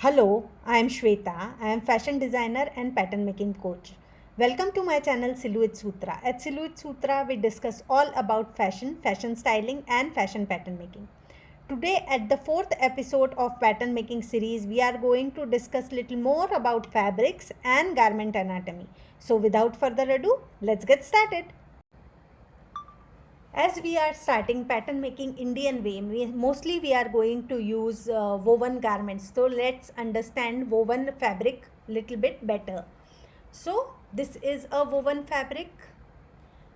Hello, I am Shweta. I am fashion designer and pattern making coach. Welcome to my channel Silhouette Sutra. At Silhouette Sutra, we discuss all about fashion, fashion styling, and fashion pattern making. Today, at the fourth episode of pattern making series, we are going to discuss little more about fabrics and garment anatomy. So, without further ado, let's get started. As we are starting pattern making Indian way, mostly we are going to use woven garments. So let's understand woven fabric little bit better. So this is a woven fabric.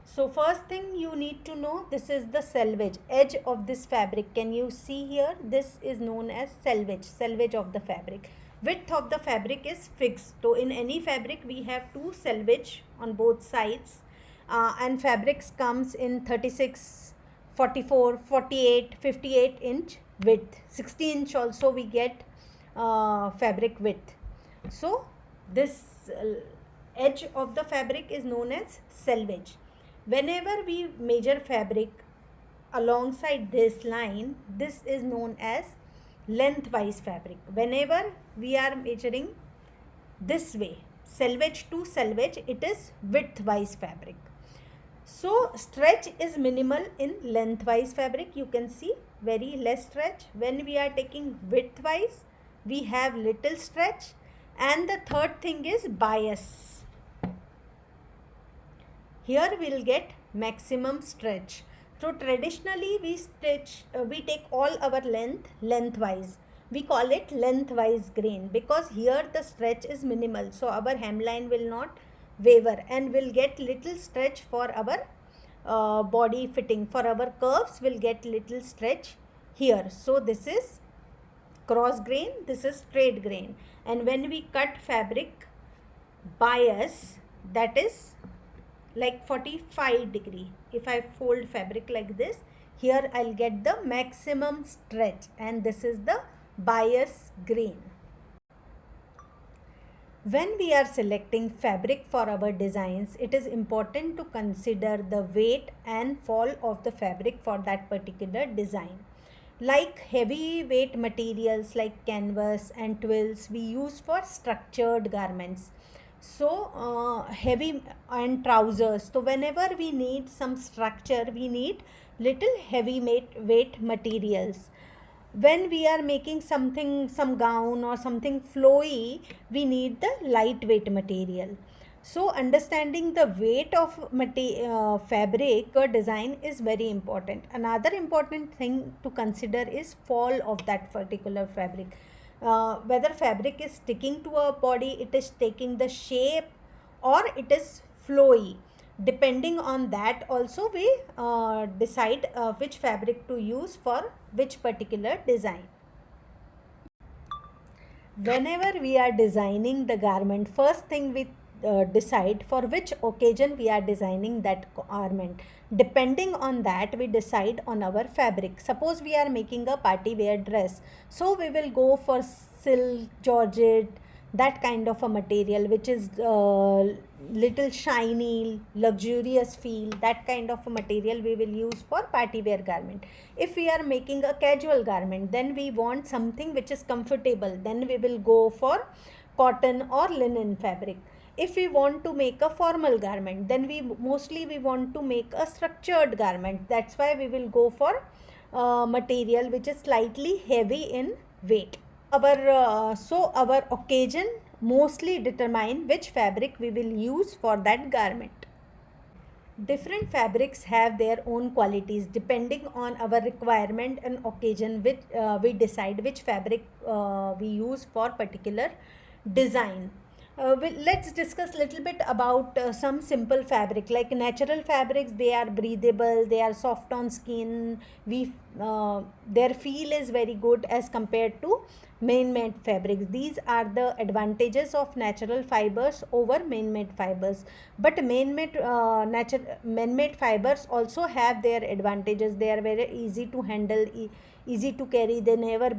So first thing you need to know, this is the selvage edge of this fabric. Can you see here? This is known as selvage of the fabric. Width of the fabric is fixed. So in any fabric we have two selvage on both sides, and fabrics comes in 36, 44, 48, 58 inch width. 60 inch also we get fabric width. So this edge of the fabric is known as selvage. Whenever we measure fabric alongside this line, this is known as lengthwise fabric. Whenever we are measuring this way, selvage to selvage, it is widthwise fabric. So stretch is minimal in lengthwise fabric. You can see very less stretch. When we are taking widthwise, we have little stretch. And the third thing is bias. Here we will get maximum stretch. So traditionally we take all our lengthwise. We call it lengthwise grain because here the stretch is minimal. So our hemline will not waver and will get little stretch for our body fitting. For our curves will get little stretch here. So this is cross grain, this is straight grain. And when we cut fabric bias, that is like 45 degree. If I fold fabric like this, here I'll get the maximum stretch, and this is the bias grain. When we are selecting fabric for our designs, it is important to consider the weight and fall of the fabric for that particular design. Like heavy weight materials like canvas and twills, we use for structured garments. So heavy and trousers. So whenever we need some structure, we need little heavy weight materials. When we are making something, some gown or something flowy, we need the lightweight material. So understanding the weight of fabric or design is very important. Another important thing to consider is fall of that particular fabric. Whether fabric is sticking to a body, it is taking the shape, or it is flowy. Depending on that also we decide which fabric to use for which particular design. Whenever we are designing the garment, first thing we decide for which occasion we are designing that garment. Depending on that, we decide on our fabric. Suppose we are making a party wear dress, so we will go for silk, georgette, that kind of a material which is little shiny, luxurious feel. That kind of a material we will use for party wear garment. If we are making a casual garment, then we want something which is comfortable, then we will go for cotton or linen fabric. If we want to make a formal garment, then we want to make a structured garment. That's why we will go for material which is slightly heavy in weight. Our occasion mostly determine which fabric we will use for that garment. Different fabrics have their own qualities. Depending on our requirement and occasion, which we decide which fabric we use for particular design. Let's discuss little bit about some simple fabric. Like natural fabrics, they are breathable, they are soft on skin. Their feel is very good as compared to man-made fabrics. These are the advantages of natural fibers over man-made fibers. But man-made fibers also have their advantages. They are very easy to handle, easy to carry. They never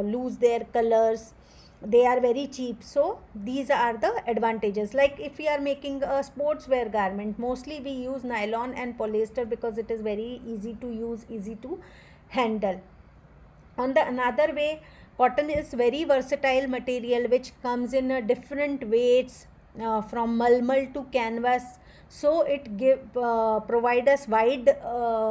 lose their colors. They are very cheap. So these are the advantages. Like if we are making a sportswear garment, mostly we use nylon and polyester because it is very easy to use, easy to handle. On the another way, Cotton is very versatile material which comes in different weights, from mulmal to canvas. So it provide us wide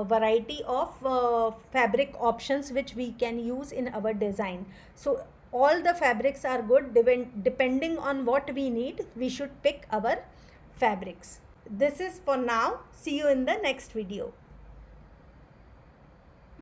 variety of fabric options which we can use in our design. So all the fabrics are good. Depending on what we need, we should pick our fabrics. This is for now. See you in the next video.